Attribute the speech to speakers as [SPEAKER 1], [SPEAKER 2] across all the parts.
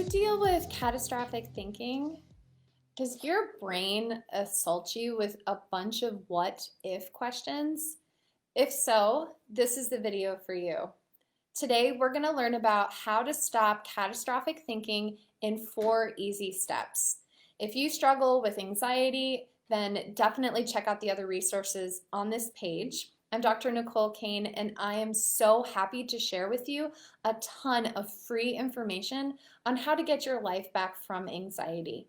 [SPEAKER 1] deal with catastrophic thinking? Does your brain assault you with a bunch of what if questions? If so, this is the video for you. Today, we're going to learn about how to stop catastrophic thinking in 4 easy steps. If you struggle with anxiety, then definitely check out the other resources on this page. I'm Dr. Nicole Cain, and I am so happy to share with you a ton of free information on how to get your life back from anxiety.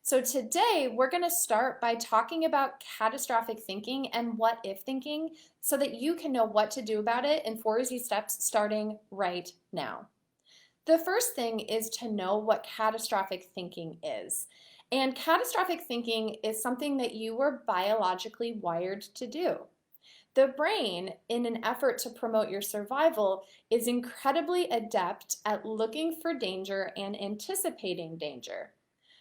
[SPEAKER 1] So today, we're going to start by talking about catastrophic thinking and what if thinking so that you can know what to do about it in 4 easy steps starting right now. The first thing is to know what catastrophic thinking is. And catastrophic thinking is something that you were biologically wired to do. The brain, in an effort to promote your survival, is incredibly adept at looking for danger and anticipating danger.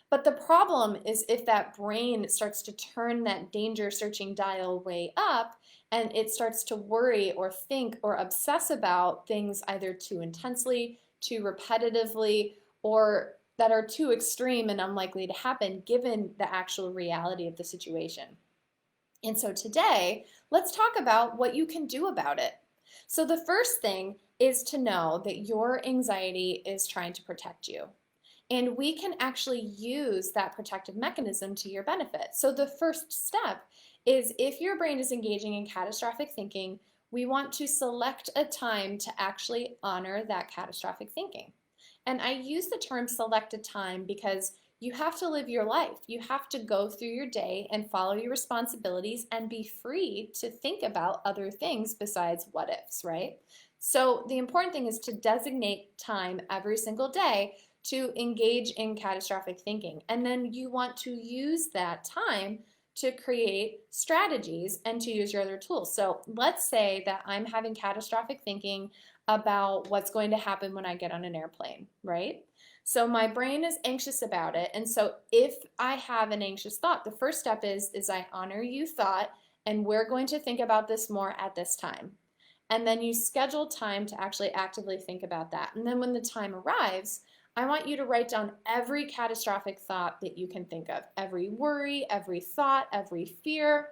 [SPEAKER 1] But the problem is if that brain starts to turn that danger searching dial way up and it starts to worry or think or obsess about things either too intensely, too repetitively, or that are too extreme and unlikely to happen given the actual reality of the situation. And so today, let's talk about what you can do about it. So the first thing is to know that your anxiety is trying to protect you. And we can actually use that protective mechanism to your benefit. So the first step is if your brain is engaging in catastrophic thinking, we want to select a time to actually honor that catastrophic thinking. And I use the term select a time because you have to live your life. You have to go through your day and follow your responsibilities and be free to think about other things besides what ifs, right? So the important thing is to designate time every single day to engage in catastrophic thinking. And then you want to use that time to create strategies and to use your other tools. So let's say that I'm having catastrophic thinking about what's going to happen when I get on an airplane, right? So my brain is anxious about it. And so if I have an anxious thought, the first step is I honor you thought, and we're going to think about this more at this time. And then you schedule time to actually actively think about that. And then when the time arrives, I want you to write down every catastrophic thought that you can think of, every worry, every thought, every fear,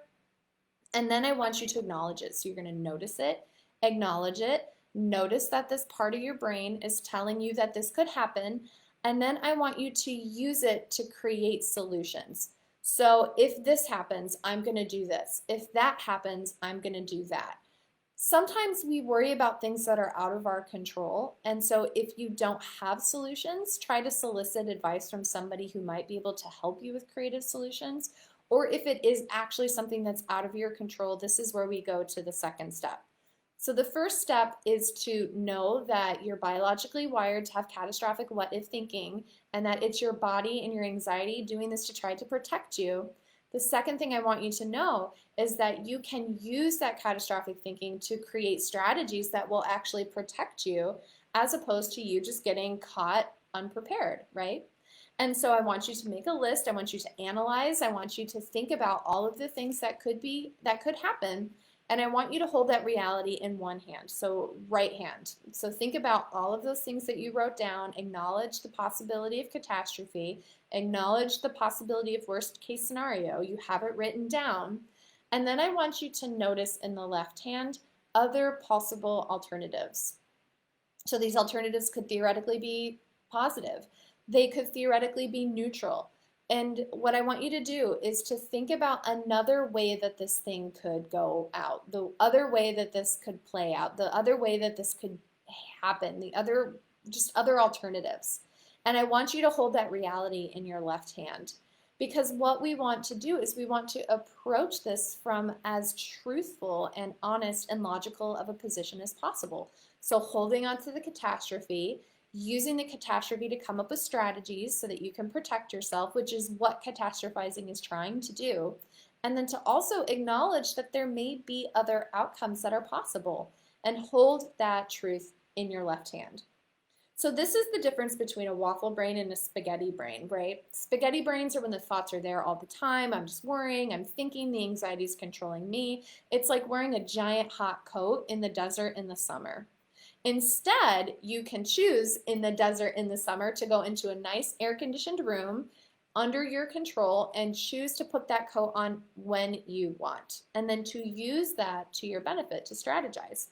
[SPEAKER 1] and then I want you to acknowledge it. So you're going to notice it, acknowledge it, notice that this part of your brain is telling you that this could happen, and then I want you to use it to create solutions. So if this happens, I'm going to do this. If that happens, I'm going to do that. Sometimes we worry about things that are out of our control, and so if you don't have solutions, try to solicit advice from somebody who might be able to help you with creative solutions, or if it is actually something that's out of your control, this is where we go to the second step. So the first step is to know that you're biologically wired to have catastrophic what-if thinking, and that it's your body and your anxiety doing this to try to protect you. The second thing I want you to know is that you can use that catastrophic thinking to create strategies that will actually protect you as opposed to you just getting caught unprepared, right? And so I want you to make a list, I want you to analyze, I want you to think about all of the things that could happen, and I want you to hold that reality in one hand, so right hand. So think about all of those things that you wrote down, acknowledge the possibility of catastrophe, acknowledge the possibility of worst case scenario, you have it written down, and then I want you to notice in the left hand other possible alternatives. So these alternatives could theoretically be positive. They could theoretically be neutral. And what I want you to do is to think about another way that this thing could go out, the other way that this could play out, the other way that this could happen, just other alternatives. And I want you to hold that reality in your left hand. Because what we want to do is we want to approach this from as truthful and honest and logical of a position as possible. So holding on to the catastrophe, using the catastrophe to come up with strategies so that you can protect yourself, which is what catastrophizing is trying to do, and then to also acknowledge that there may be other outcomes that are possible, and hold that truth in your left hand. So this is the difference between a waffle brain and a spaghetti brain, right? Spaghetti brains are when the thoughts are there all the time. I'm just worrying, I'm thinking, the anxiety is controlling me. It's like wearing a giant hot coat in the desert in the summer. Instead, you can choose in the desert in the summer to go into a nice air-conditioned room under your control and choose to put that coat on when you want, and then to use that to your benefit to strategize.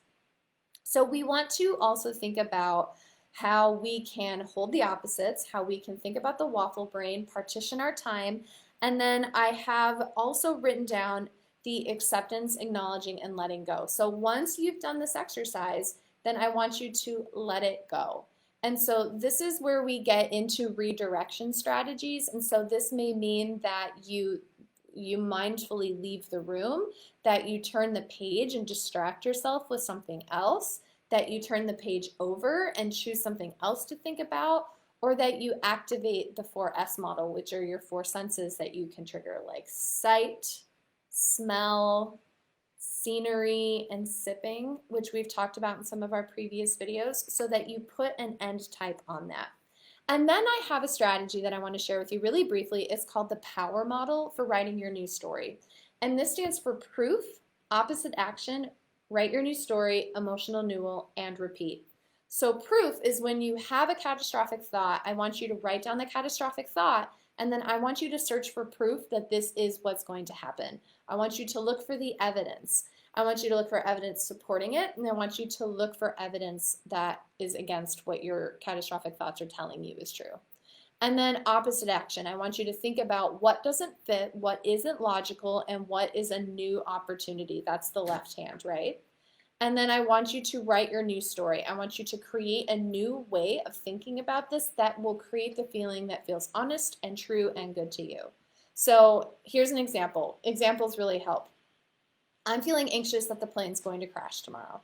[SPEAKER 1] So we want to also think about how we can hold the opposites, how we can think about the waffle brain, partition our time, and then I have also written down the acceptance, acknowledging, and letting go. So once you've done this exercise, then I want you to let it go. And so this is where we get into redirection strategies. And so this may mean that you mindfully leave the room, that you turn the page and distract yourself with something else, that you turn the page over and choose something else to think about, or that you activate the 4S model, which are your 4 senses that you can trigger, like sight, smell, scenery, and sipping, which we've talked about in some of our previous videos, so that you put an end type on that. And then I have a strategy that I want to share with you really briefly. It's called the power model for writing your new story. And this stands for proof, opposite action, write your new story, emotional renewal, and repeat. So proof is when you have a catastrophic thought, I want you to write down the catastrophic thought, and then I want you to search for proof that this is what's going to happen. I want you to look for the evidence. I want you to look for evidence supporting it, and I want you to look for evidence that is against what your catastrophic thoughts are telling you is true. And then opposite action, I want you to think about what doesn't fit, what isn't logical, and what is a new opportunity. That's the left hand, right? And then I want you to write your new story. I want you to create a new way of thinking about this that will create the feeling that feels honest and true and good to you. So here's an example. Examples really help. I'm feeling anxious that the plane's going to crash tomorrow.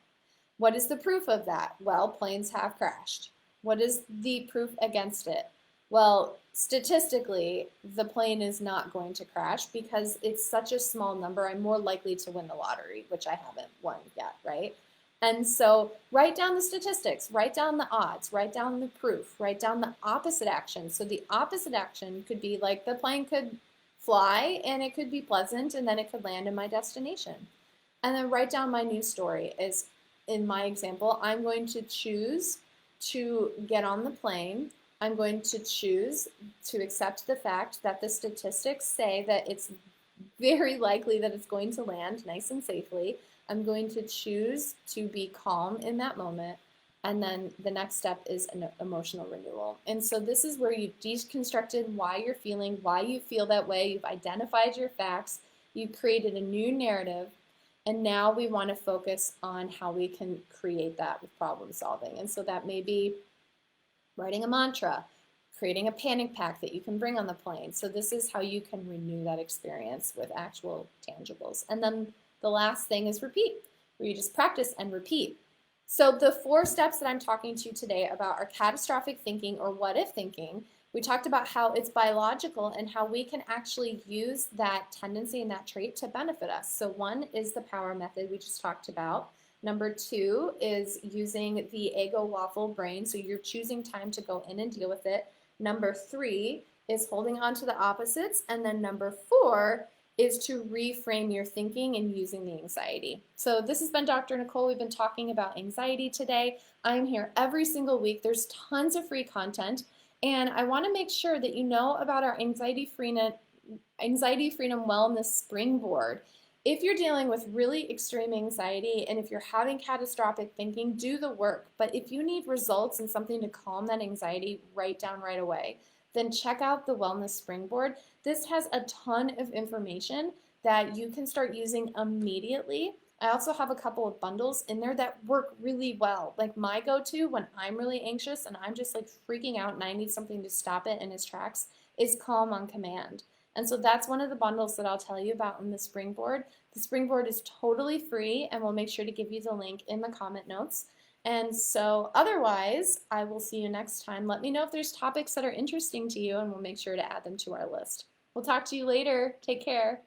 [SPEAKER 1] What is the proof of that? Well, planes have crashed. What is the proof against it? Well, statistically, the plane is not going to crash because it's such a small number. I'm more likely to win the lottery, which I haven't won yet, right? And so write down the statistics, write down the odds, write down the proof, write down the opposite action. So the opposite action could be like the plane could fly and it could be pleasant and then it could land in my destination. And then write down my new story. Is in my example, I'm going to choose to get on the plane. I'm going to choose to accept the fact that the statistics say that it's very likely that it's going to land nice and safely. I'm going to choose to be calm in that moment. And then the next step is an emotional renewal. And so this is where you've deconstructed why you're feeling, why you feel that way. You've identified your facts. You've created a new narrative. And now we want to focus on how we can create that with problem solving. And so that may be writing a mantra, creating a panic pack that you can bring on the plane. So this is how you can renew that experience with actual tangibles. And then the last thing is repeat, where you just practice and repeat. So the 4 steps that I'm talking to you today about are catastrophic thinking or what if thinking. We talked about how it's biological and how we can actually use that tendency and that trait to benefit us. So 1 is the power method we just talked about. Number 2 is using the ego waffle brain, so you're choosing time to go in and deal with it. Number 3 is holding on to the opposites. And then number 4 is to reframe your thinking and using the anxiety. So this has been Dr. Nicole. We've been talking about anxiety today. I'm here every single week. There's tons of free content. And I want to make sure that you know about our Anxiety Freedom Wellness Springboard. If you're dealing with really extreme anxiety and if you're having catastrophic thinking, do the work. But if you need results and something to calm that anxiety right down right away, then check out the Wellness Springboard. This has a ton of information that you can start using immediately. I also have a couple of bundles in there that work really well. Like my go-to when I'm really anxious and I'm just like freaking out and I need something to stop it in its tracks is Calm on Command. And so that's one of the bundles that I'll tell you about in the Springboard. The Springboard is totally free and we'll make sure to give you the link in the comment notes. And so otherwise, I will see you next time. Let me know if there's topics that are interesting to you and we'll make sure to add them to our list. We'll talk to you later. Take care.